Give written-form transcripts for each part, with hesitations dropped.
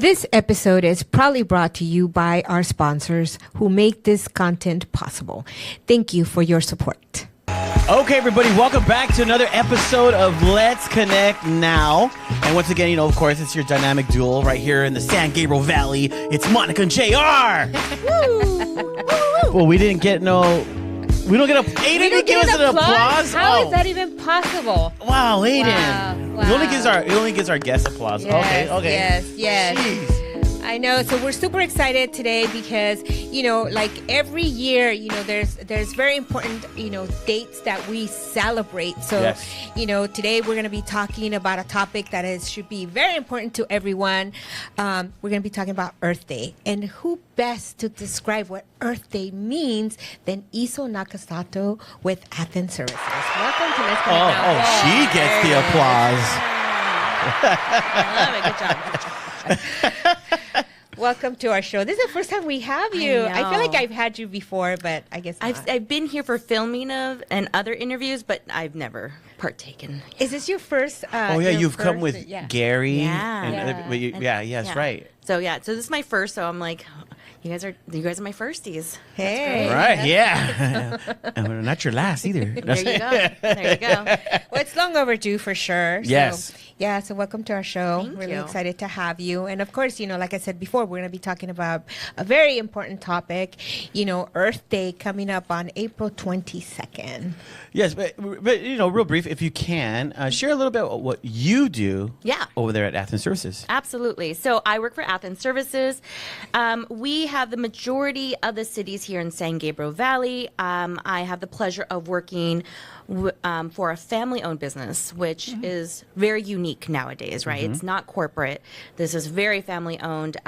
This episode is proudly brought to you by our sponsors who make this content possible. Thank you for your support. Okay, everybody, welcome back to another episode of Let's Connect Now. And once again, of course, it's your dynamic duo right here in the San Gabriel Valley. It's Monica and JR. Well, we don't get Aiden didn't give us an applause. How is that even possible? Wow, Aiden. Wow. He only gives our guests applause. Yes, Okay. Yes. Jeez. I know. So we're super excited today because, like every year, there's very important, dates that we celebrate. So, yes. Today we're going to be talking about a topic that should be very important to everyone. We're going to be talking about Earth Day. And who best to describe what Earth Day means than Iso Nakasato with Athens Services. Welcome to Let's Connect Now. She gets the applause. Good job. Welcome to our show. This is the first time we have you. I feel like I've had you before, but I guess not. I've been here for filming and other interviews, but I've never partaken. Is this your first? You've come with Gary. Yeah. Right. So this is my first. So I'm like, you guys are my firsties. Hey, right? Yeah, and we're not your last either. There you go. Well, it's long overdue for sure. Yes. So welcome to our show. Thank really you. excited to have you. And of course, like I said before, we're going to be talking about a very important topic. Earth Day coming up on April 22nd. Yes, but real brief, if you can, share a little bit about what you do. Over there at Athens Services. Absolutely. So I work for Athens Services. We have the majority of the cities here in San Gabriel Valley. I have the pleasure of working for a family-owned business, which is very unique nowadays, right? It's not corporate. This is very family-owned.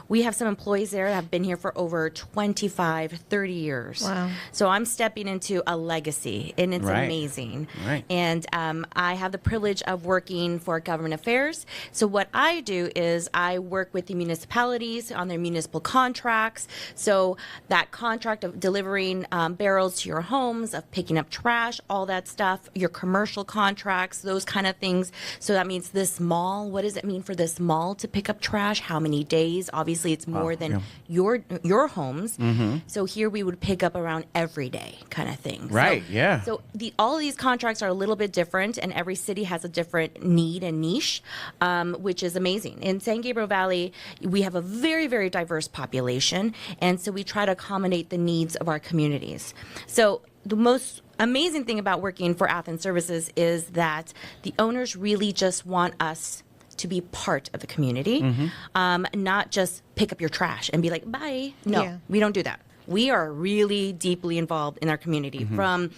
We have some employees there that have been here for over 25, 30 years. Wow. So I'm stepping into a legacy, and it's amazing. Right. And I have the privilege of working for government affairs. So what I do is I work with the municipalities on their municipal contracts. So that contract of delivering barrels to your homes, of picking up trash, all that stuff, your commercial contracts, those kind of things. So that means this mall, what does it mean for this mall to pick up trash? How many days? Obviously, it's more than your homes. So here we would pick up around every day kind of thing. Right, So all of these contracts are a little bit different, and every city has a different need and niche, which is amazing. In San Gabriel Valley, we have a very, very diverse population, and so we try to accommodate the needs of our communities. So the most amazing thing about working for Athens Services is that the owners really just want us to be part of the community, not just pick up your trash and be like, bye. No, we don't do that. We are really deeply involved in our community, from,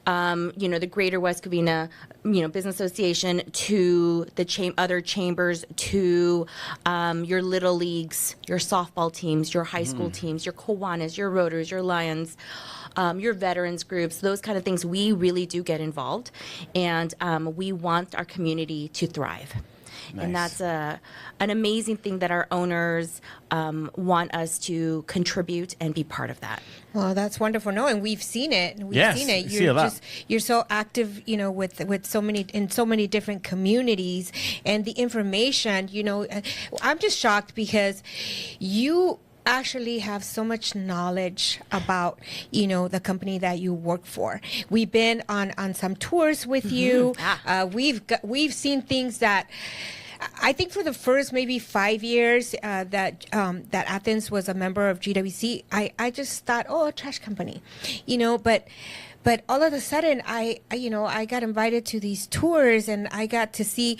the Greater West Covina, Business Association, to the other chambers, to your little leagues, your softball teams, your high school teams, your Kiwanis, your Rotors, your Lions, your veterans groups, those kind of things. We really do get involved, and we want our community to thrive. Nice. And that's an amazing thing that our owners want us to contribute and be part of that. Well, that's wonderful. No, and we've seen it. You're so active, with so many different communities, and the information. I'm just shocked because you actually have so much knowledge about the company that you work for. We've been on some tours with you. We've seen things that I think for the first maybe 5 years that Athens was a member of GWC, I just thought, a trash company, but all of a sudden, I got invited to these tours, and I got to see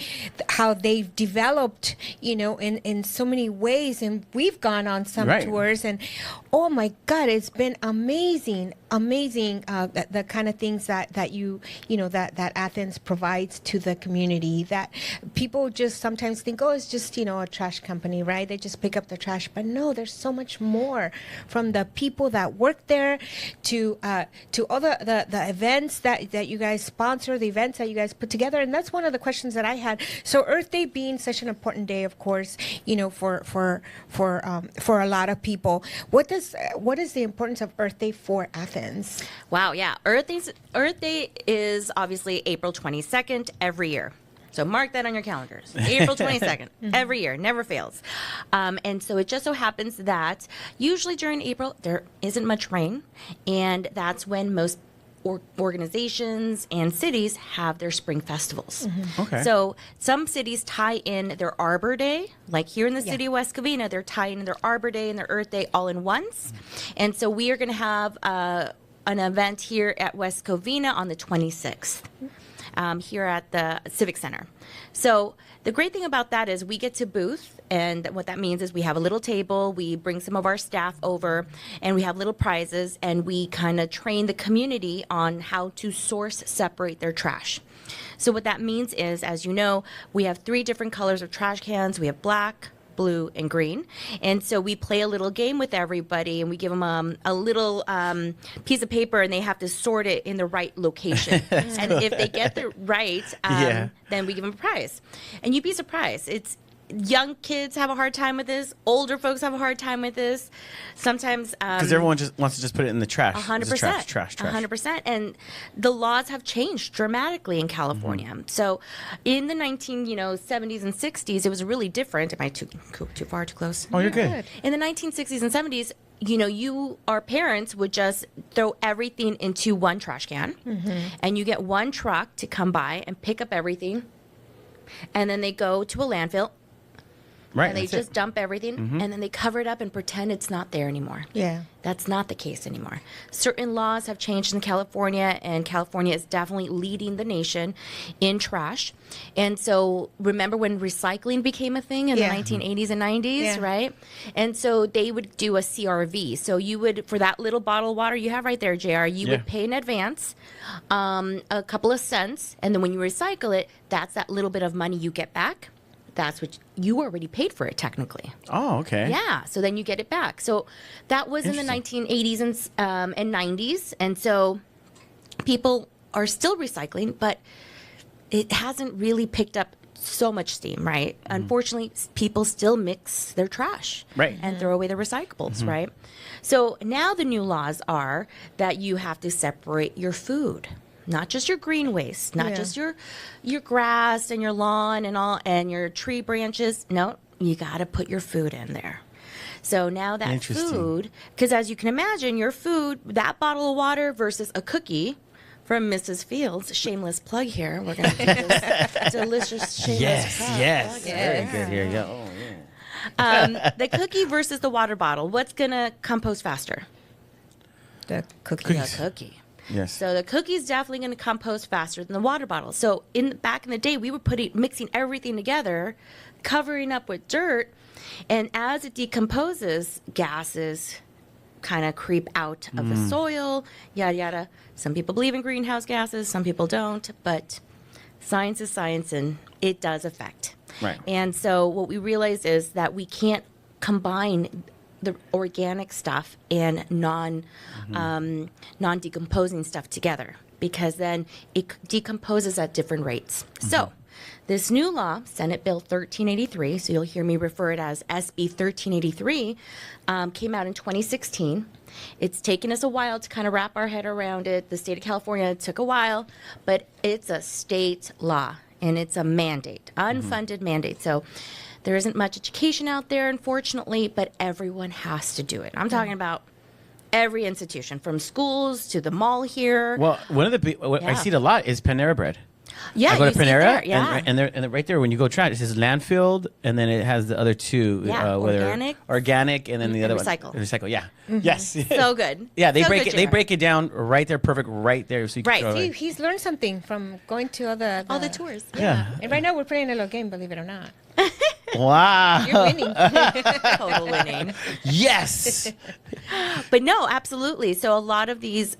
how they've developed, in so many ways. And we've gone on some tours, and oh my God, it's been amazing, the kind of things that you that Athens provides to the community. That people just sometimes think, it's just a trash company, right? They just pick up the trash, but no, there's so much more, from the people that work there to all the events that you guys sponsor, the events that you guys put together. And that's one of the questions that I had. So Earth Day being such an important day, of course, for a lot of people, what is the importance of Earth Day for Athens? Wow, yeah. Earth Day is obviously April 22nd every year. So mark that on your calendars. April 22nd, every year, never fails. And so it just so happens that usually during April, there isn't much rain. And that's when most organizations and cities have their spring festivals. Okay. So some cities tie in their Arbor Day, like here in the city of West Covina, they're tying in their Arbor Day and their Earth Day all in once. And so we are going to have an event here at West Covina on the 26th. Here at the Civic Center. So the great thing about that is we get to booth, and what that means is we have a little table, we bring some of our staff over, and we have little prizes, and we kind of train the community on how to source, separate their trash. So what that means is, as you know, we have 3 different colors of trash cans. We have black, blue, and green. And so we play a little game with everybody, and we give them a little piece of paper, and they have to sort it in the right location. And if they get it right, then we give them a prize. And you'd be surprised. Young kids have a hard time with this. Older folks have a hard time with this. Sometimes because everyone just wants to just put it in the trash. 100%. Trash. 100%. And the laws have changed dramatically in California. So in the 70s and 60s, it was really different. Am I too far, too close? Oh, you're good. In the 1960s and 70s, our parents would just throw everything into one trash can, and you get one truck to come by and pick up everything, and then they go to a landfill. Right, and they just dump everything, and then they cover it up and pretend it's not there anymore. Yeah. That's not the case anymore. Certain laws have changed in California, and California is definitely leading the nation in trash. And so remember when recycling became a thing in the 1980s and 90s, right? And so they would do a CRV. So you would, for that little bottle of water you have right there, JR, you would pay in advance a couple of cents, and then when you recycle it, that's that little bit of money you get back. That's what you already paid for it technically. Oh, okay. Yeah, so then you get it back. So that was in the 1980s and 90s, and so people are still recycling, but it hasn't really picked up so much steam, right? Unfortunately, people still mix their trash and throw away their recyclables, right? So now the new laws are that you have to separate your food. Not just your green waste, not just your grass and your lawn and all and your tree branches. No, you got to put your food in there. So now that food, because as you can imagine, your food, that bottle of water versus a cookie from Mrs. Fields, shameless plug here. We're going to do this delicious shameless plug. Yes. Very good. Here you go. Oh, yeah. The cookie versus the water bottle. What's going to compost faster? The cookie. The cookie. Yes. So the cookie's definitely going to compost faster than the water bottle. So back in the day, we were mixing everything together, covering up with dirt, and as it decomposes, gases kind of creep out of the soil, yada yada. Some people believe in greenhouse gases, some people don't, but science is science, and it does affect. Right. And so what we realized is that we can't combine the organic stuff and non-decomposing stuff together, because then it decomposes at different rates. So this new law, Senate Bill 1383, so you'll hear me refer it as SB 1383, came out in 2016. It's taken us a while to kind of wrap our head around it. The state of California took a while, but it's a state law, and it's a mandate, unfunded mandate. So there isn't much education out there, unfortunately, but everyone has to do it. I'm talking about every institution, from schools to the mall here. Well, one of the I see it a lot is Panera Bread. Yeah, I go to Panera, and and right there when you go try it, it says landfill, and then it has the other two. Organic, and then the other recycle. one. Recycle, yeah. Yes. So good. Yeah, they so break good, it. They break it down right there, perfect, right there. So you can throw it. He's learned something from going to all the tours. Yeah. And right now we're playing a little game, believe it or not. Wow. You're winning. Total winning. Yes. But no, absolutely. So a lot of these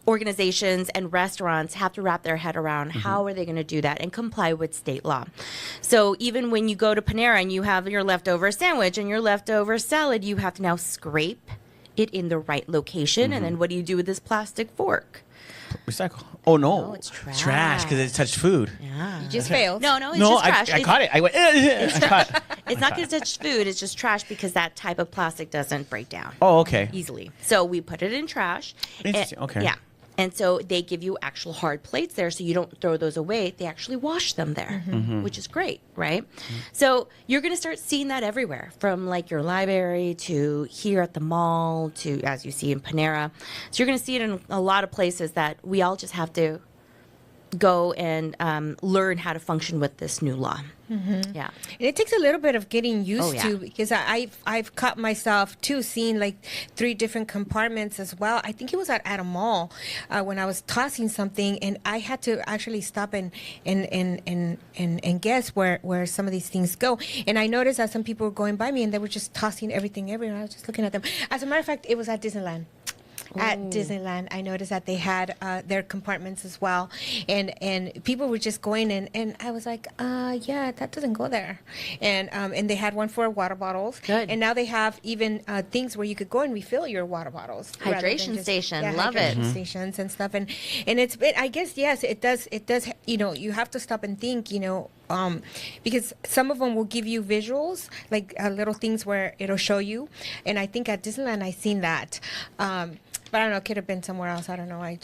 organizations and restaurants have to wrap their head around how are they going to do that and comply with state law. So even when you go to Panera and you have your leftover sandwich and your leftover salad, you have to now scrape it in the right location. And then what do you do with this plastic fork? Recycle. Oh, no. No, it's trash. Trash, because it touched food. Yeah. You just failed. No, it's just trash. I caught it. I went, I caught. It's not because it's food. It's just trash because that type of plastic doesn't break down Oh, okay. easily. So we put it in trash. Interesting. Okay. Yeah. And so they give you actual hard plates there, so you don't throw those away. They actually wash them there, which is great, right? So you're going to start seeing that everywhere, from like your library to here at the mall to, as you see in Panera. So you're going to see it in a lot of places that we all just have to go and learn how to function with this new law. Yeah, and it takes a little bit of getting used yeah. to, because I've caught myself too seeing like 3 different compartments as well. I think it was at a mall when I was tossing something, and I had to actually stop and guess where some of these things go. And I noticed that some people were going by me and they were just tossing everything everywhere. I was just looking at them. As a matter of fact, it was at Disneyland. At Disneyland, I noticed that they had their compartments as well, and people were just going in, and I was like, yeah, that doesn't go there, and they had one for water bottles. Good. And now they have even things where you could go and refill your water bottles. Hydration station, love it. Hydration stations and stuff, and I guess yes, it does. You know, you have to stop and think. You know. Because some of them will give you visuals, like little things where it'll show you. And I think at Disneyland, I seen that. But I don't know, it could have been somewhere else. I don't know. No,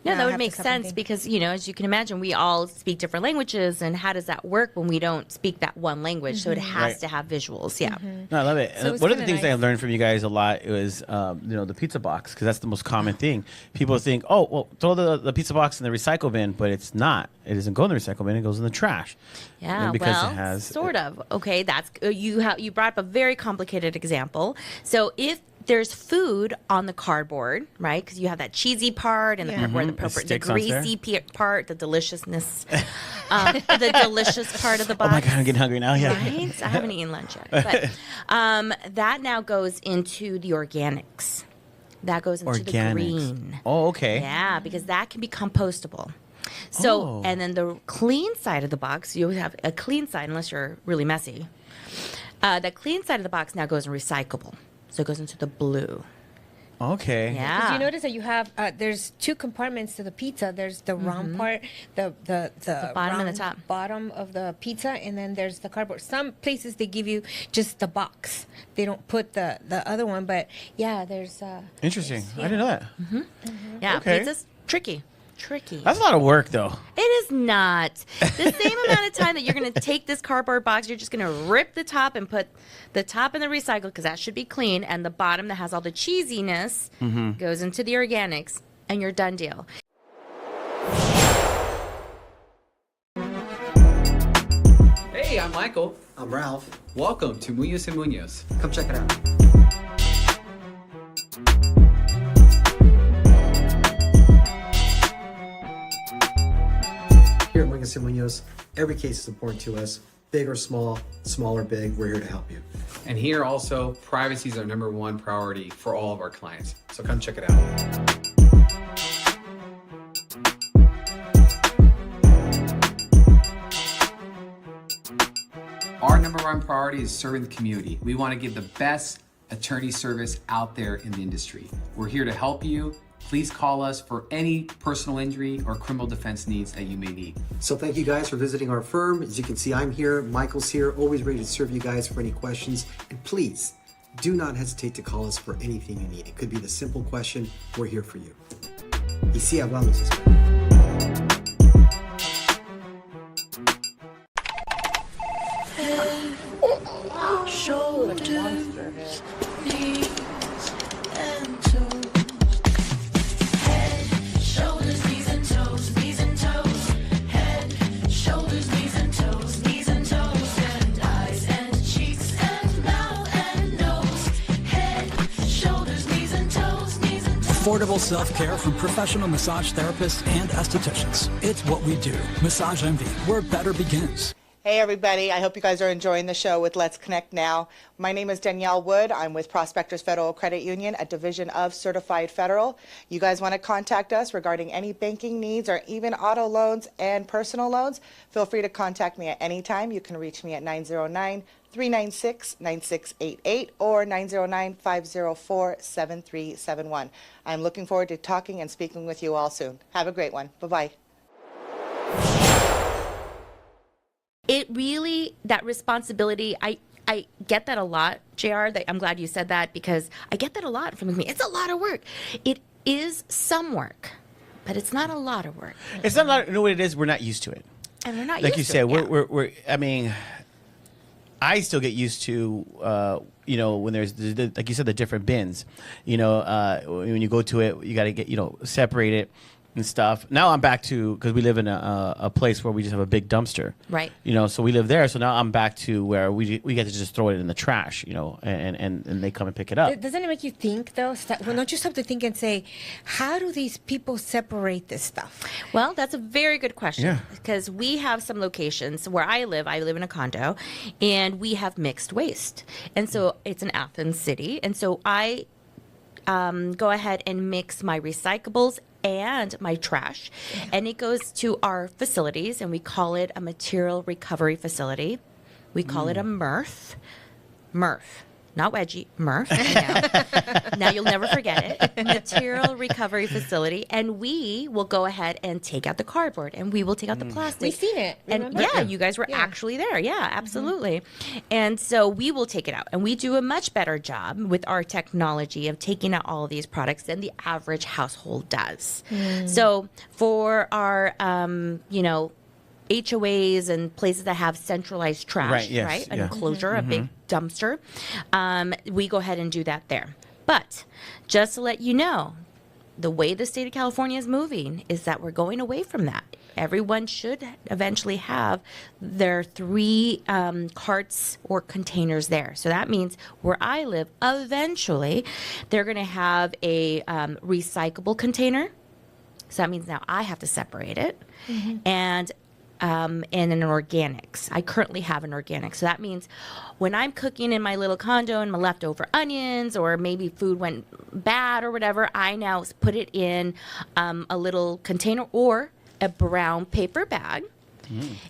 that would make sense because, you know, as you can imagine, we all speak different languages. And how does that work when we don't speak that one language? So it has to have visuals. Yeah. No, I love it. So one of the things that I learned from you guys a lot was, you know, the pizza box, because that's the most common thing. People think, oh, well, throw the pizza box in the recycle bin, but it's not. It doesn't go in the recycle bin. It goes in the trash. Yeah, because well, it has, sort of. Okay, that's you brought up a very complicated example. So if there's food on the cardboard, right? Because you have that cheesy part and the part where the greasy part, the deliciousness, the delicious part of the box. Oh my God, I'm getting hungry now. Yeah, right? I haven't eaten lunch yet, but that now goes into the organics. That goes into the green. Oh, okay. Yeah, because that can be compostable. So, and then the clean side of the box, you have a clean side unless you're really messy. The clean side of the box now goes in recyclable. So it goes into the blue. Okay. Yeah. Because you notice that you have there's 2 compartments to the pizza. There's the round part, the bottom round and the top. bottom of the pizza, and then there's the cardboard. Some places they give you just the box. They don't put the other one. But yeah, there's interesting. I didn't know that. Yeah, Okay. pizza's tricky. That's a lot of work, though. It is not. The same amount of time that you're going to take this cardboard box, you're just going to rip the top and put the top in the recycle, because that should be clean, and the bottom that has all the cheesiness goes into the organics, and you're done deal. Hey, I'm Michael. I'm Ralph. Welcome to Munoz & Munoz. Come check it out. Here at Munoz & Munoz, every case is important to us. Big or small or big, we're here to help you. And here also, privacy is our #1 priority for all of our clients. So come check it out. Our #1 priority is serving the community. We want to give the best attorney service out there in the industry. We're here to help you. Please call us for any personal injury or criminal defense needs that you may need. So thank you guys for visiting our firm. As you can see, I'm here, Michael's here, always ready to serve you guys for any questions. And please, do not hesitate to call us for anything you need. It could be the simple question, we're here for you. Y sí, hablamos español. Shoulders, knees, and toes. Head, shoulders, knees, and toes. Knees and toes. Head, shoulders, knees, and toes. Knees and toes. And eyes and cheeks and mouth and nose. Head, shoulders, knees, and toes. Knees and toes. Affordable self-care from professional massage therapists and estheticians. It's what we do. Massage Envy, where better begins. Hey everybody, I hope you guys are enjoying the show with Let's Connect Now. My name is Danielle Wood. I'm with Prospectors Federal Credit Union, a division of Certified Federal. You guys want to contact us regarding any banking needs or even auto loans and personal loans, feel free to contact me at any time. You can reach me at 909-396-9688 or 909-504-7371. I'm looking forward to talking and speaking with you all soon. Have a great one. Bye-bye. It really, that responsibility, I get that a lot, JR. I'm glad you said that, because I get that a lot from me. It's a lot of work. It is some work, but it's not a lot of work. It's not a lot. You know what it is? We're not used to it. And we're not Like used you to said, it. we're. I mean, I still get used to, when there's, like you said, the different bins. When you go to it, you got to get, separate it and stuff. Now I'm back to, because we live in a place where we just have a big dumpster. Right. So we live there. So now I'm back to where we get to just throw it in the trash, and they come and pick it up. Doesn't it make you think, though? Well, don't you stop to think and say, how do these people separate this stuff? Well, that's a very good question. Yeah. Because we have some locations where I live in a condo, and we have mixed waste. And so it's an Athens city. And so I go ahead and mix my recyclables and my trash, and it goes to our facilities, and we call it a material recovery facility. We call it a MRF. Not wedgie, MRF. Now you'll never forget it. Material recovery facility, and we will go ahead and take out the cardboard, and we will take out the plastic. We've seen it. And Remember? you guys were actually there. Yeah, absolutely. And so we will take it out, and we do a much better job with our technology of taking out all of these products than the average household does. So for our, HOAs and places that have centralized trash, Right, yes, right? An yeah. enclosure, a big dumpster. We go ahead and do that there. But just to let you know, the way the state of California is moving is that we're going away from that. Everyone should eventually have their 3 carts or containers there. So that means where I live, eventually, they're going to have a recyclable container. So that means now I have to separate it. And an organics. I currently have an organic. So that means when I'm cooking in my little condo and my leftover onions, or maybe food went bad or whatever, I now put it in a little container or a brown paper bag.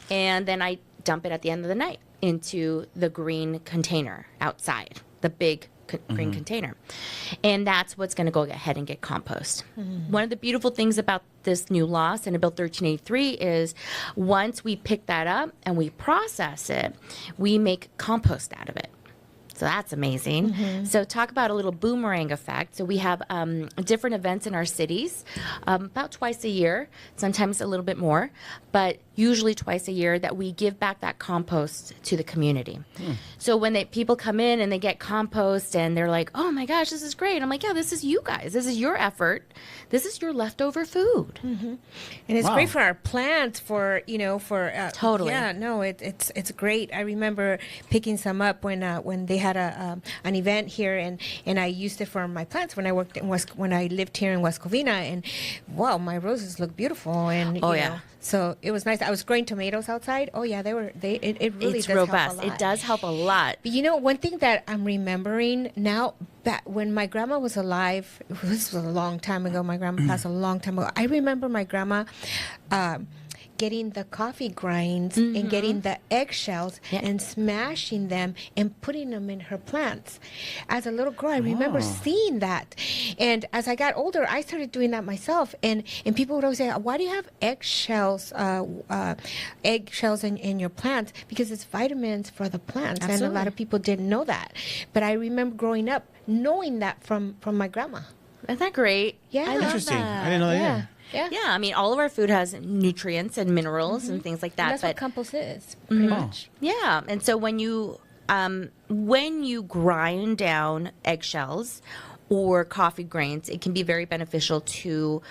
And then I dump it at the end of the night into the green container outside, the big green container. And that's what's going to go ahead and get compost. One of the beautiful things about this new law, Senate Bill 1383, is once we pick that up and we process it, we make compost out of it. So that's amazing. So talk about a little boomerang effect. So we have different events in our cities, about twice a year, sometimes a little bit more, but usually twice a year, that we give back that compost to the community. So when people come in and they get compost and they're like, oh my gosh, this is great. I'm like, yeah, this is you guys. This is your effort. This is your leftover food. And it's great for our plants, Totally. Yeah, no, it's great. I remember picking some up when they had an event here, and I used it for my plants when I worked when I lived here in West Covina, and wow, my roses look beautiful. And you know, so it was nice. I was growing tomatoes outside. Oh yeah, it really It's does robust. help a lot. It does help a lot. But one thing that I'm remembering now, back when my grandma was alive, this was a long time ago. My grandma passed a long time ago. I remember my grandma getting the coffee grinds and getting the eggshells and smashing them and putting them in her plants. As a little girl, I remember seeing that. And as I got older, I started doing that myself. And people would always say, why do you have eggshells in your plants? Because it's vitamins for the plants. Absolutely. And a lot of people didn't know that. But I remember growing up knowing that from my grandma. Isn't that great? Yeah. I love Interesting. that. I didn't know that. Yeah. Yeah, I mean, all of our food has nutrients and minerals and things like that. And that's but what compost is, pretty much. yeah, and so when you grind down eggshells or coffee grains, it can be very beneficial to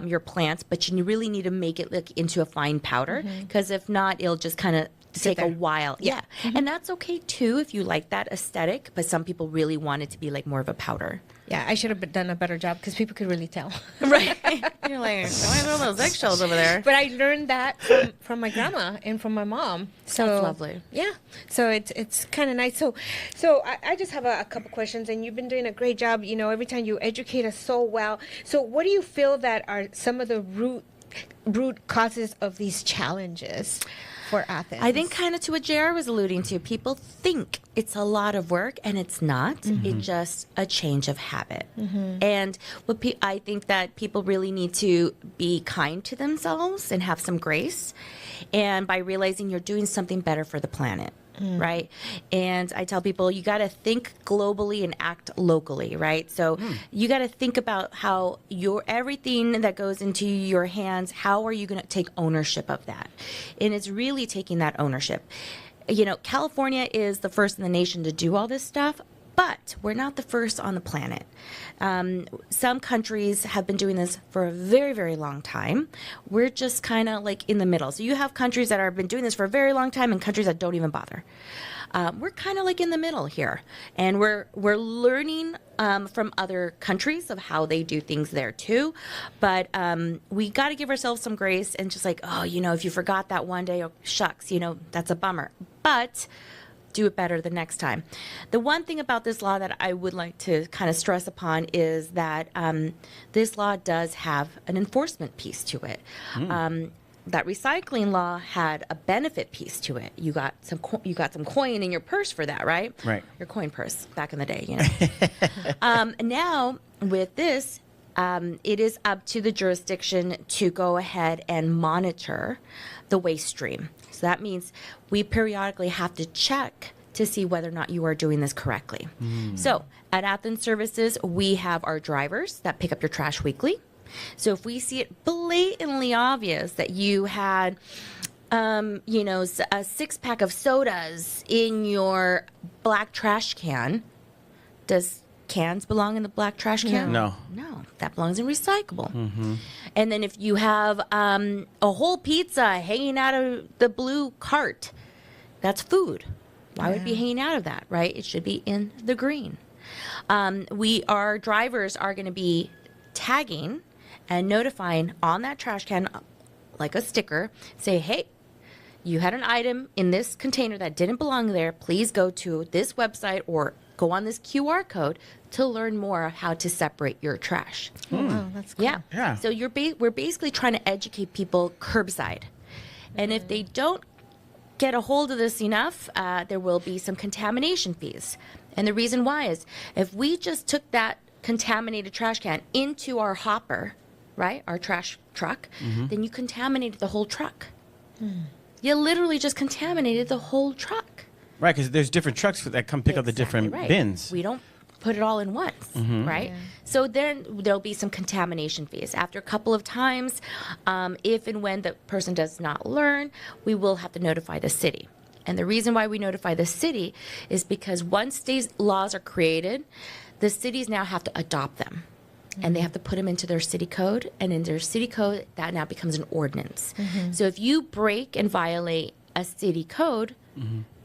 your plants. But you really need to make it into a fine powder, because if not, it'll just kind of take a while. Yeah. And that's okay too if you like that aesthetic, but some people really want it to be like more of a powder. Yeah, I should have done a better job because people could really tell. Right. You're like, why are those eggshells over there? But I learned that from my grandma and from my mom. So That's lovely. Yeah. So it's kind of nice. So I just have a couple questions, and you've been doing a great job. Every time you educate us so well. So what do you feel that are some of the root causes of these challenges for Athens? I think kind of to what JR was alluding to, people think it's a lot of work, and it's not. It's just a change of habit. And I think that people really need to be kind to themselves and have some grace, and by realizing you're doing something better for the planet. right? And I tell people you got to think globally and act locally, right? So you got to think about how everything that goes into your hands, how are you going to take ownership of that? And it's really taking that ownership. You know, California is the first in the nation to do all this stuff, but we're not the first on the planet. Some countries have been doing this for a very, very long time. We're just kind of like in the middle. So you have countries that have been doing this for a very long time and countries that don't even bother. We're kind of like in the middle here. And we're learning from other countries of how they do things there too. But we got to give ourselves some grace and just like, oh, you know, if you forgot that one day, oh, shucks, you know, that's a bummer. But do it better the next time. The one thing about this law that I would like to kind of stress upon is that this law does have an enforcement piece to it. That recycling law had a benefit piece to it. You got some coin in your purse for that, right? Right. Your coin purse back in the day, you know. Now with this, it is up to the jurisdiction to go ahead and monitor the waste stream. So that means we periodically have to check to see whether or not you are doing this correctly. So at Athens Services, we have our drivers that pick up your trash weekly. So if we see it blatantly obvious that you had, you know, a 6-pack of sodas in your black trash can, does cans belong in the black trash can? No. No, that belongs in recyclable. And then if you have a whole pizza hanging out of the blue cart, that's food. Why would it be hanging out of that, right? It should be in the green. Our drivers are going to be tagging and notifying on that trash can, like a sticker, say, hey, you had an item in this container that didn't belong there. Please go to this website or go on this QR code to learn more of how to separate your trash. Oh, that's cool. Yeah. So we're basically trying to educate people curbside. And if they don't get a hold of this enough, there will be some contamination fees. And the reason why is if we just took that contaminated trash can into our hopper, right, our trash truck, then you contaminated the whole truck. You literally just contaminated the whole truck. Right, because there's different trucks that come pick up the different bins. We don't put it all in once, right? Yeah. So then there'll be some contamination fees. After a couple of times, if and when the person does not learn, we will have to notify the city. And the reason why we notify the city is because once these laws are created, the cities now have to adopt them. And they have to put them into their city code. And in their city code, that now becomes an ordinance. So if you break and violate a city code,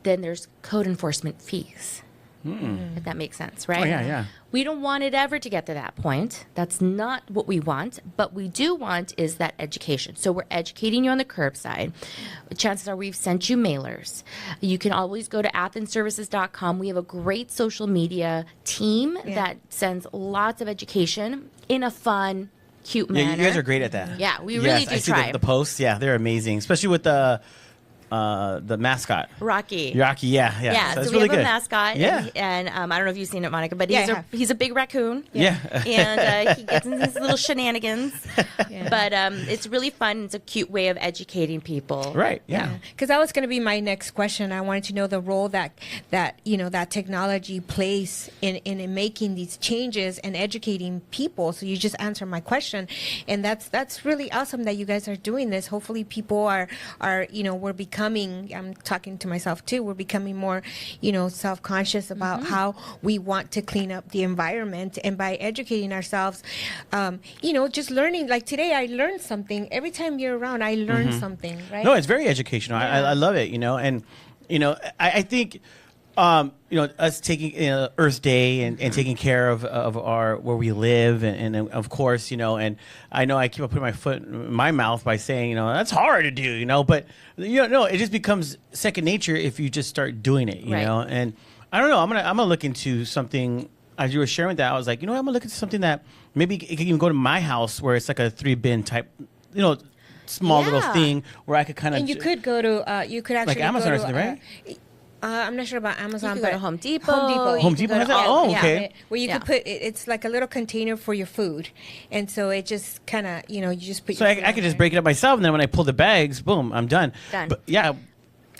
then there's code enforcement fees. If that makes sense, right? Oh, yeah. We don't want it ever to get to that point. That's not what we want. But we do want is that education. So we're educating you on the curbside. Chances are we've sent you mailers. You can always go to athensservices.com. We have a great social media team that sends lots of education in a fun, cute manner. Yeah, you guys are great at that. Yeah, we really do I see try. the posts. Yeah, they're amazing, especially with the mascot. Rocky. Yeah. So it's we really have good. a mascot. Yeah. And I don't know if you've seen it, Monica, but Yeah, he's a big raccoon. Yeah. And he gets into his little shenanigans. But it's really fun. It's a cute way of educating people. Right. Yeah. Because that was going to be my next question. I wanted to know the role that technology plays in making these changes and educating people. So you just answered my question, and that's really awesome that you guys are doing this. Hopefully, people are we're becoming. I'm talking to myself too. We're becoming more, self-conscious about how we want to clean up the environment, and by educating ourselves, just learning. Like today, I learned something. Every time you're around, I learn something. Right? No, it's very educational. I love it. And I think. Us taking Earth Day and taking care of our where we live and of course, and I know I keep on putting my foot in my mouth by saying, that's hard to do, but it just becomes second nature if you just start doing it, you know. And I don't know, I'm gonna look into something. As you were sharing that, I was like, I'm gonna look into something that maybe it can even go to my house where it's like a 3-bin type, small little thing where I could kind of. And you could go to you could actually like Amazon or something, right? I'm not sure about Amazon, You can go but to Home Depot. Home Depot has that? Oh, okay. Where you could put it's like a little container for your food, and so it just kind of you just put. So I could just break it up myself, and then when I pull the bags, boom, I'm done. Done. But yeah.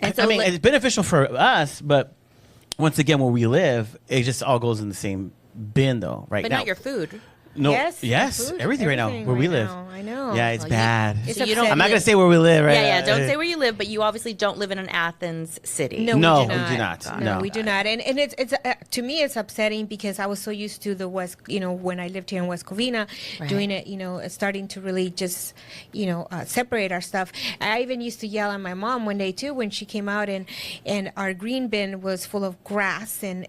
And so I mean, it's beneficial for us, but once again, where we live, it just all goes in the same bin, though, right? but now, not your food. no, Yes, food, everything right now where we right live. now, I know. Yeah, it's Well, bad. It's So you don't I'm not live- gonna say where we live, right? Yeah, don't say where you live, but you obviously don't live in an Athens city. No, No, we do not. we do not. No, No. we do not. And it's to me it's upsetting because I was so used to the West, when I lived here in West Covina, Right. doing it, starting to really just, separate our stuff. I even used to yell at my mom one day too when she came out and our green bin was full of grass and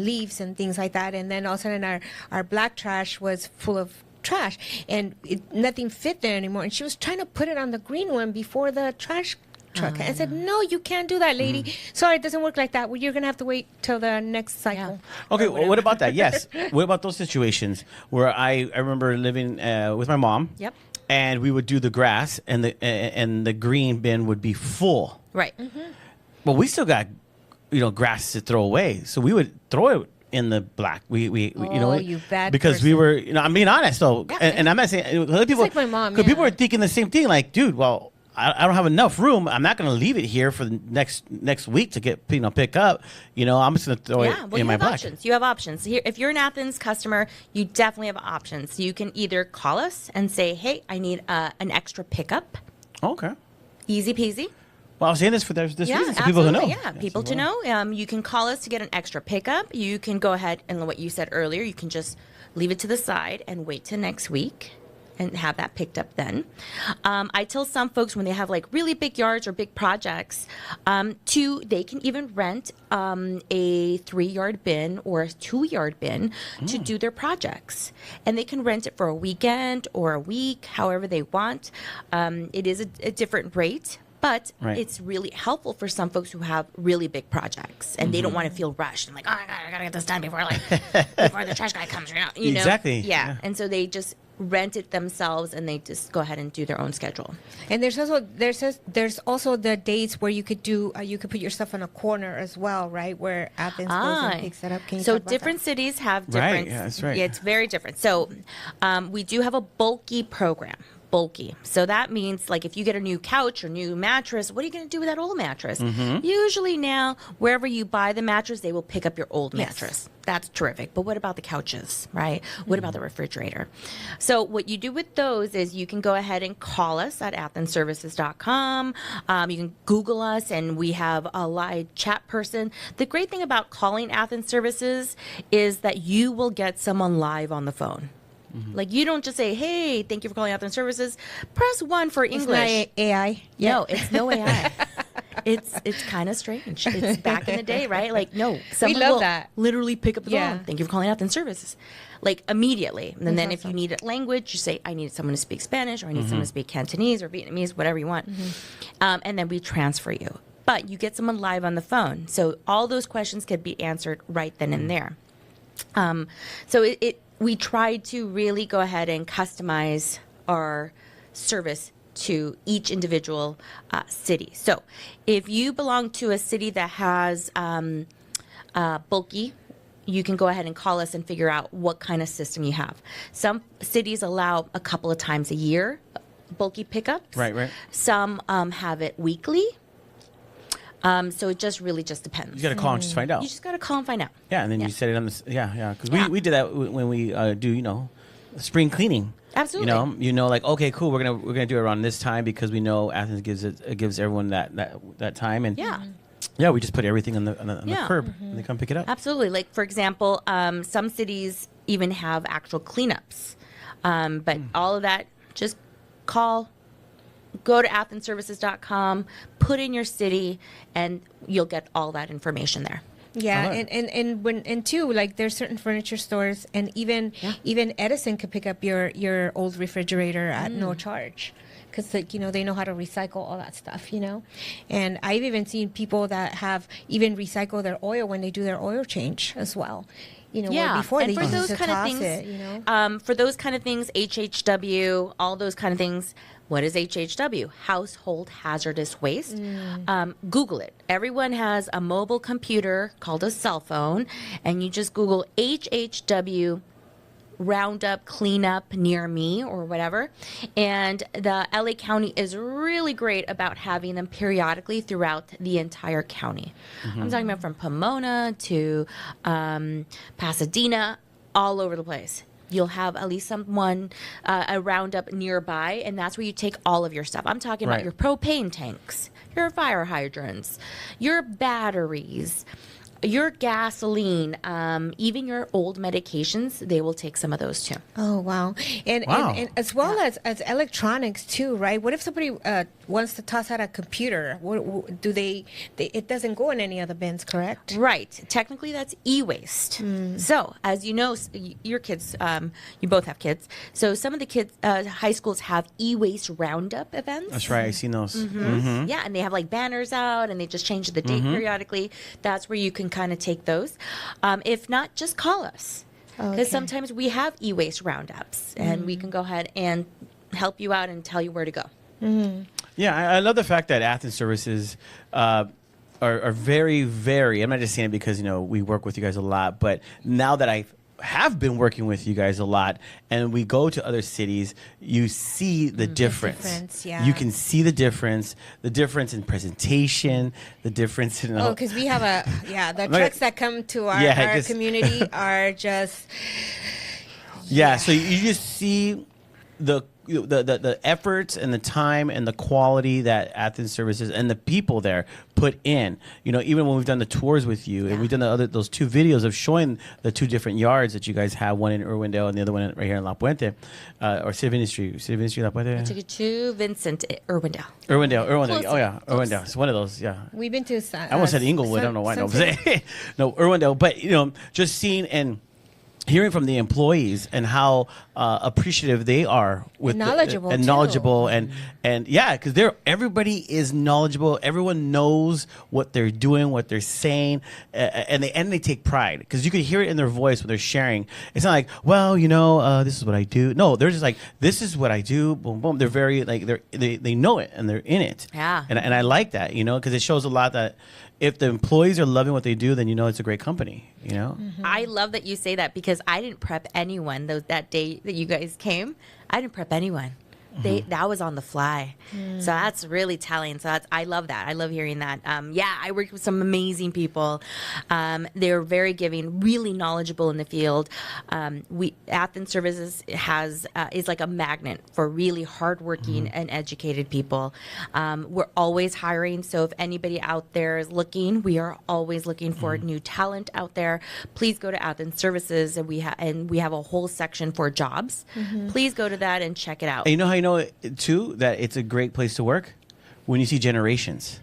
leaves and things like that. And then all of a sudden our black trash was full of trash and nothing fit there anymore. And she was trying to put it on the green one before the trash truck. I said, no, you can't do that, lady. Sorry, it doesn't work like that. Well, you're going to have to wait till the next cycle. Okay, well, what about that? Yes. What about those situations where I remember living with my mom? Yep. And we would do the grass, and the green bin would be full. Right. But we still got, grass to throw away. So we would throw it in the black. You bad because we person. were, I'm being honest though, and I'm not saying other people. like my mom, because yeah. people are thinking the same thing. Like, dude, well, I don't have enough room. I'm not going to leave it here for the next week to get pick up. I'm just going to throw it Well, in you my have black. options. You have options. Here, if you're an Athens customer, you definitely have options. You can either call us and say, hey, I need an extra pickup. Okay. Easy peasy. Well, I was saying this for this Yeah, reason, so people who know. absolutely, yeah, people to know. You can call us to get an extra pickup. You can go ahead and what you said earlier, you can just leave it to the side and wait till next week and have that picked up then. I tell some folks when they have like really big yards or big projects, they can even rent a 3-yard bin or a 2-yard bin to do their projects. And they can rent it for a weekend or a week, however they want. It is a different rate. But Right. it's really helpful for some folks who have really big projects and they don't want to feel rushed and like, oh my God, I gotta get this done before before the trash guy comes. You know? Exactly, Yeah. yeah. And so they just rent it themselves and they just go ahead and do their own schedule. And there's also the days where you could do you could put your stuff in a corner as well, right? Where Athens goes and picks it up. Can you So talk about different that? cities have Right, different. yeah, that's right. Yeah, it's very different. So we do have a bulky program. Bulky. So that means like if you get a new couch or new mattress, what are you going to do with that old mattress? Mm-hmm. Usually now, wherever you buy the mattress, they will pick up your old Yes. mattress. That's terrific. But what about the couches, right? What about the refrigerator? So what you do with those is you can go ahead and call us at athensservices.com. You can Google us, and we have a live chat person. The great thing about calling Athens Services is that you will get someone live on the phone. Like you don't just say, "Hey, thank you for calling Athens Services. Press 1 for It's English." not AI. No, it's no AI. It's kind of strange. It's back in the day, right? Like, no, someone love will that. literally pick up the Yeah. phone. Thank you for calling Athens Services, like immediately. And then That's if you awesome. need a language, you say, "I need someone to speak Spanish," or "I need someone to speak Cantonese or Vietnamese," whatever you want, and then we transfer you. But you get someone live on the phone, so all those questions can be answered right then and there. So we tried to really go ahead and customize our service to each individual city. So if you belong to a city that has bulky, you can go ahead and call us and figure out what kind of system you have. Some cities allow a couple of times a year bulky pickups. Right. Some have it weekly. So it just really just depends. You got to call and just find out. You just got to call and find out. Yeah, and then Yeah. you set it on the yeah. Because Yeah. we did that when we do spring cleaning. Absolutely. Like, okay, cool. We're gonna do it around this time because we know Athens gives everyone that time, and Yeah. we just put everything on the Yeah. curb and they come pick it up. Absolutely. Like, for example, some cities even have actual cleanups. But all of that, just call, go to athensservices.com, put in your city, and you'll get all that information there. Yeah, Alright. and too, like there's certain furniture stores, and even Edison could pick up your old refrigerator at no charge, because they know how to recycle all that stuff, and I've even seen people that have even recycled their oil when they do their oil change as well. Where before and they for used those to kind of toss things, it, for those kind of things, HHW, all those kind of things. What is HHW? Household hazardous waste. Google it. Everyone has a mobile computer called a cell phone, and you just Google HHW roundup cleanup near me or whatever. And the LA County is really great about having them periodically throughout the entire county. I'm talking about from Pomona to Pasadena, all over the place. You'll have at least someone, a roundup nearby, and that's where you take all of your stuff. I'm talking about your propane tanks, your fire hydrants, your batteries, your gasoline, even your old medications. They will take some of those too. Oh, wow. And as well as electronics too, right? What if somebody wants to toss out a computer? Do they it doesn't go in any of the bins, correct? Right. Technically, that's e-waste. So, as you know, your kids, you both have kids. So some of the kids, high schools have e-waste roundup events. That's right. I've seen those. Yeah, and they have like banners out, and they just change the date periodically. That's where you can kind of take those. If not, just call us. Because sometimes we have e-waste roundups, and we can go ahead and help you out and tell you where to go. Yeah, I love the fact that Athens Services are very, very, I'm not just saying it because, we work with you guys a lot, but now that I have been working with you guys a lot and we go to other cities, you see the difference. You can see the difference in presentation, the difference in... because we have the trucks that come to our community are just... Yeah, so you just see the efforts and the time and the quality that Athens Services and the people there put in. Even when we've done the tours with you and we've done those 2 videos of showing the 2 different yards that you guys have, one in Irwindale and the other one right here in La Puente, or City of Industry, La Puente. I took it to Vincent, Irwindale. Irwindale. Oh yeah, Irwindale. It's one of those. Yeah. We've been to. I almost said Inglewood. I don't know why. No, Irwindale. But just seeing and hearing from the employees and how appreciative they are with knowledgeable and yeah, because everybody is knowledgeable. Everyone knows what they're doing, what they're saying, and they take pride because you can hear it in their voice when they're sharing. It's not like, well, this is what I do. No, they're just like, this is what I do. Boom, boom. They're very like they know it and they're in it. Yeah, and I like that, because it shows a lot that if the employees are loving what they do, then it's a great company. I love that you say that because I didn't prep anyone that day that you guys came. I didn't prep anyone. That was on the fly. So that's really telling. So I love that. I love hearing that. I worked with some amazing people. They're very giving, really knowledgeable in the field. Athens Services is like a magnet for really hardworking and educated people. We're always hiring. So if anybody out there is looking, we are always looking for new talent out there. Please go to Athens Services, and we have a whole section for jobs. Please go to that and check it out. And you know how you know too that it's a great place to work when you see generations.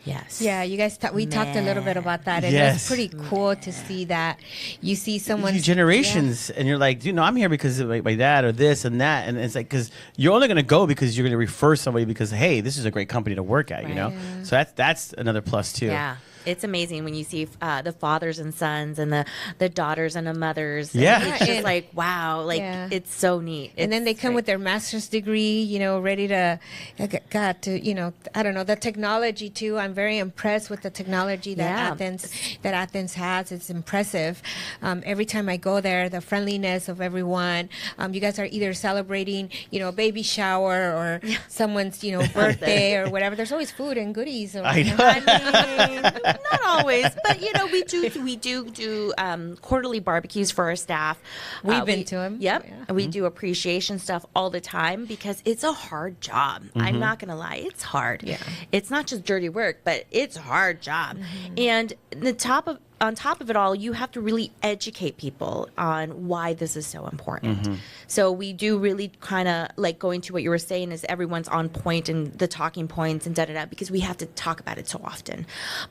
Yes. Yeah, you guys we talked a little bit about that, and it's pretty cool to see that you see someone generations, and you're like, dude, no, I'm here because of my dad or this and that, and it's like because you're only going to go because you're going to refer somebody because hey, this is a great company to work at, So that's another plus too. Yeah. It's amazing when you see the fathers and sons and the daughters and the mothers. Yeah. It's just like, wow, it's so neat. And then they come with their master's degree, ready to, I don't know, the technology too. I'm very impressed with the technology that Athens has. It's impressive. Every time I go there, the friendliness of everyone. You guys are either celebrating, a baby shower or someone's, birthday or whatever. There's always food and goodies. I know. Not always, but we do quarterly barbecues for our staff. We've been to them. Yep, we do appreciation stuff all the time because it's a hard job. I'm not gonna lie, it's hard. Yeah, it's not just dirty work, but it's a hard job. And on top of it all, you have to really educate people on why this is so important. So we do really kind of like going to what you were saying is everyone's on point and the talking points and da-da-da because we have to talk about it so often.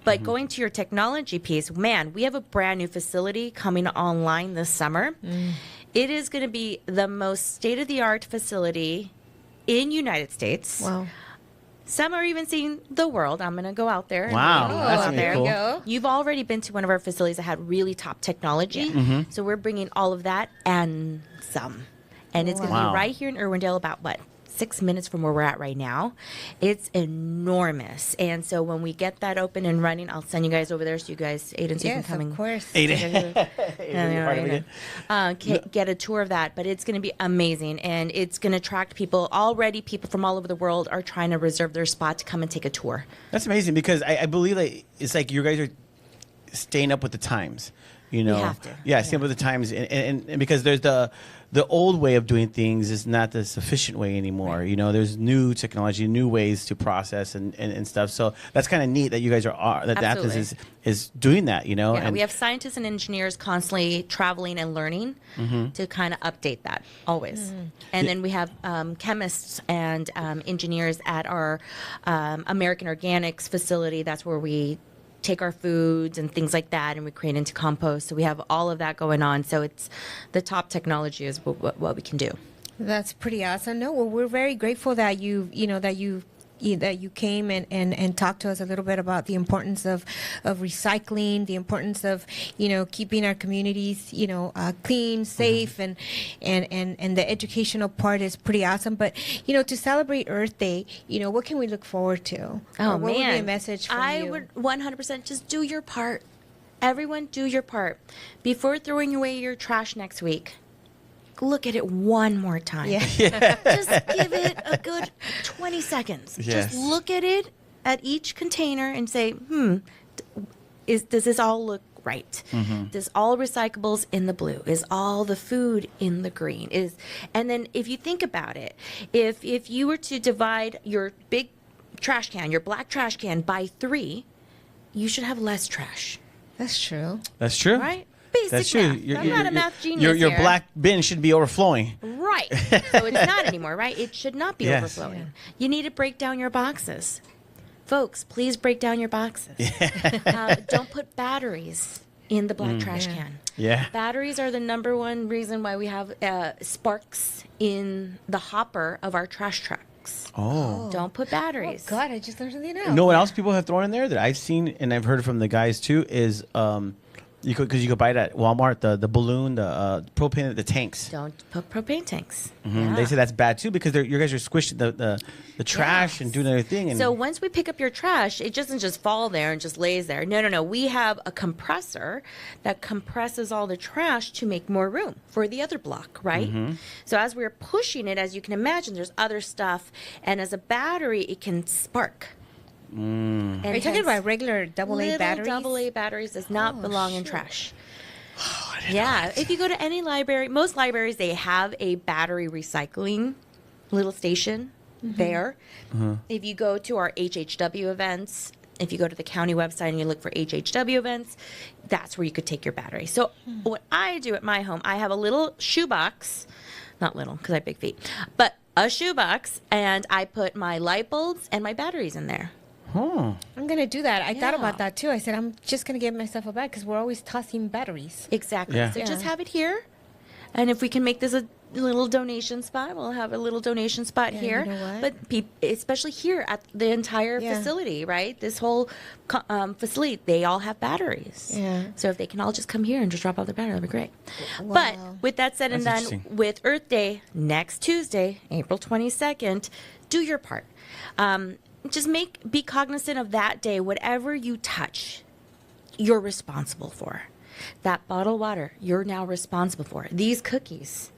But going to your technology piece, man, we have a brand new facility coming online this summer. It is going to be the most state-of-the-art facility in United States. Wow. Some are even seeing the world. I'm going to go out there. Wow. That's really cool. Go. You've already been to one of our facilities that had really top technology. So we're bringing all of that and some. And it's going to be right here in Irwindale, about 6 minutes from where we're at right now. It's enormous. And so when we get that open and running, I'll send you guys over there so you guys, Aiden, so you can come of course. get a tour of that. But it's going to be amazing, and it's going to attract people. Already people from all over the world are trying to reserve their spot to come and take a tour. That's amazing, because I believe that it's like you guys are staying up with the times. You know, We have to. Yeah, staying up with the times, and because there's the old way of doing things is not the sufficient way anymore. Right. You know, there's new technology, new ways to process and stuff. So that's kind of neat that you guys are that Athens is doing that. You know, Yeah, and we have scientists and engineers constantly traveling and learning to kind of update that always. And then we have chemists and engineers at our American Organics facility. That's where we take our foods and things like that, and we create into compost. So we have all of that going on. So it's the top technology is what we can do. That's pretty awesome. No, well, we're very grateful that you came and talked to us a little bit about the importance of recycling, the importance of keeping our communities clean, safe, and the educational part is pretty awesome. But to celebrate Earth Day, what can we look forward to? Oh, Or what would be man. a message from I you? would 100% just do your part. Everyone do your part. Before throwing away your trash next week, look at it one more time. Yeah. Just give it a good 20 seconds. Yes. Just look at it at each container and say, does this all look right? Does all recyclables in the blue? Is all the food in the green? And then if you think about it, if you were to divide your big trash can, your black trash can, by 3, you should have less trash, That's true. that's true. right? Basic That's true. math. I'm not a math genius Your here. black bin should be overflowing. Right. So it's not anymore, right? It should not be Yes. overflowing. You need to break down your boxes. Folks, please break down your boxes. Don't put batteries in the black trash can. Yeah. Batteries are the number one reason why we have sparks in the hopper of our trash trucks. Oh. Don't put batteries. God, I just learned something new. You know what else people have thrown in there that I've seen and I've heard from the guys too is you could buy it at Walmart, the balloon, the propane, the tanks. Don't put propane tanks. They say that's bad too because you guys are squishing the trash and doing everything. And So once we pick up your trash, it doesn't just fall there and just lays there. No. We have a compressor that compresses all the trash to make more room for the other block, right? So as we're pushing it, as you can imagine, there's other stuff. And as a battery, it can spark. And Are you talking about regular AA batteries? AA batteries does not belong in trash. Yeah, if you go to any library, most libraries, they have a battery recycling little station there. If you go to our HHW events, if you go to the county website and you look for HHW events, that's where you could take your battery. So what I do at my home, I have a little shoebox, not little because I have big feet, but a shoebox, and I put my light bulbs and my batteries in there. I'm going to do that. I thought Yeah. about that too. I said, I'm just going to give myself a bag because we're always tossing batteries. Exactly. Yeah. So Yeah. just have it here. And if we can make this a little donation spot, we'll have a little donation spot here. you know what? But especially here at the entire Yeah. facility, right? This whole facility, they all have batteries. Yeah. So if they can all just come here and just drop off their battery, that'd be great. Wow. But with that said and That's done, interesting. with Earth Day next Tuesday, April 22nd, do your part. Just be cognizant of that day. Whatever you touch, you're responsible for. That bottled water, you're now responsible for. These cookies,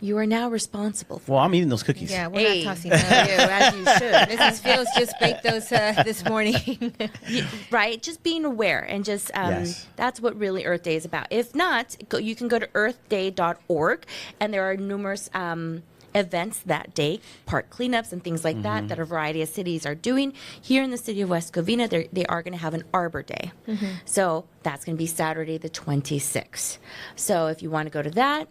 you are now responsible for. well, I'm eating those cookies. Yeah, we're Hey. not tossing those. As you should. Mrs. Fields just baked those this morning. Right? Just being aware and just Yes. that's what really Earth Day is about. If not, you can go to earthday.org, and there are numerous events that day, park cleanups and things like that a variety of cities are doing. Here in the city of West Covina, they are going to have an Arbor Day. So that's going to be Saturday the 26th. So if you want to go to that,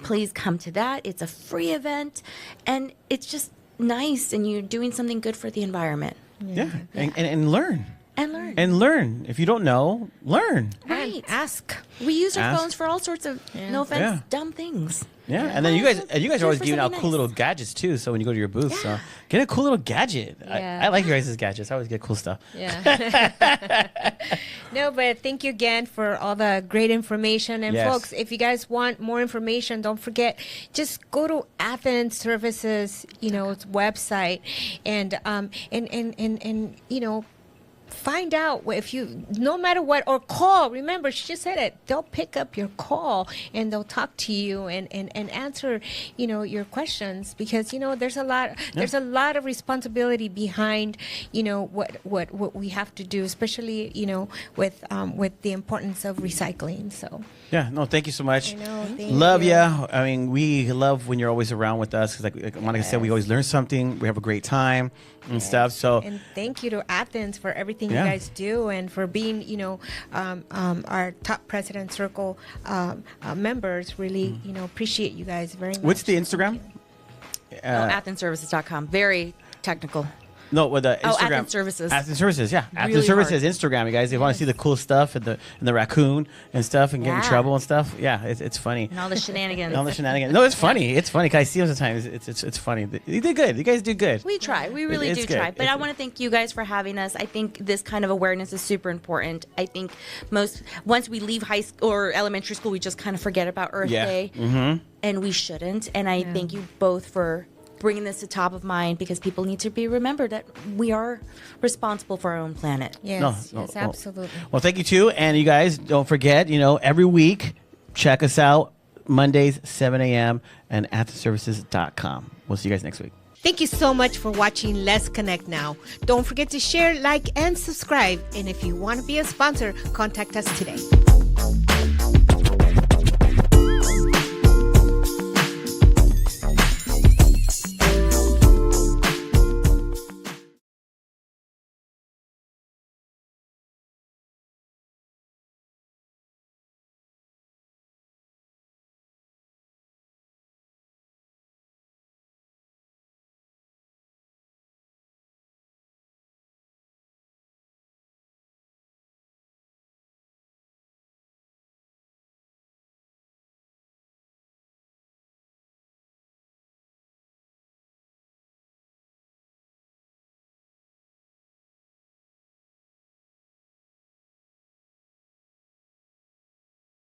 please come to that. It's a free event, and it's just nice, and you're doing something good for the environment. Yeah. And learn. And learn. And learn. If you don't know, learn. Right. Ask. We use our Ask. phones for all sorts of, no offense, dumb things. Yeah, and then you guys are always for giving out something cool nice. little gadgets too. So when you go to your booth, so get a cool little gadget. Yeah. I like your guys' gadgets. I always get cool stuff. Yeah. No, but thank you again for all the great information. And Yes. folks, if you guys want more information, don't forget, just go to Athens Services, its website, and find out if you, no matter what, or call. Remember, she just said it. They'll pick up your call and they'll talk to you and answer, your questions, because there's a lot of responsibility behind, what we have to do, especially with the importance of recycling. So. Yeah, no, thank you so much. I know, thank love you. ya. I mean, we love when you're always around with us, because like Monica said, we always learn something. We have a great time and stuff. So And thank you to Athens for everything Yeah. you guys do, and for being, our top President Circle members. Really, appreciate you guys very much. what's the Instagram? AthensServices.com. Very technical. No, with the Oh, Instagram. Athens Services. Athens Services, yeah. Athens Really Services hard. Instagram, you guys. If you want to see the cool stuff and the raccoon and stuff and get in Yeah. trouble and stuff, yeah, it's funny. And all the shenanigans. All the shenanigans. No, it's funny. It's funny. 'Cause I see them sometimes. It's funny. You did good. You guys do good. We try. We really It's do good. try. But I want to thank you guys for having us. I think this kind of awareness is super important. I think once we leave high school or elementary school, we just kind of forget about Earth Yeah. Day. And we shouldn't. And I thank you both for bringing this to top of mind, because people need to be remembered that we are responsible for our own planet. Yes, No, yes, no. absolutely. Well, thank you too. And you guys, don't forget, every week, check us out Mondays, 7 a.m. and AthensServices.com. We'll see you guys next week. Thank you so much for watching Let's Connect Now. Don't forget to share, like, and subscribe. And if you want to be a sponsor, contact us today.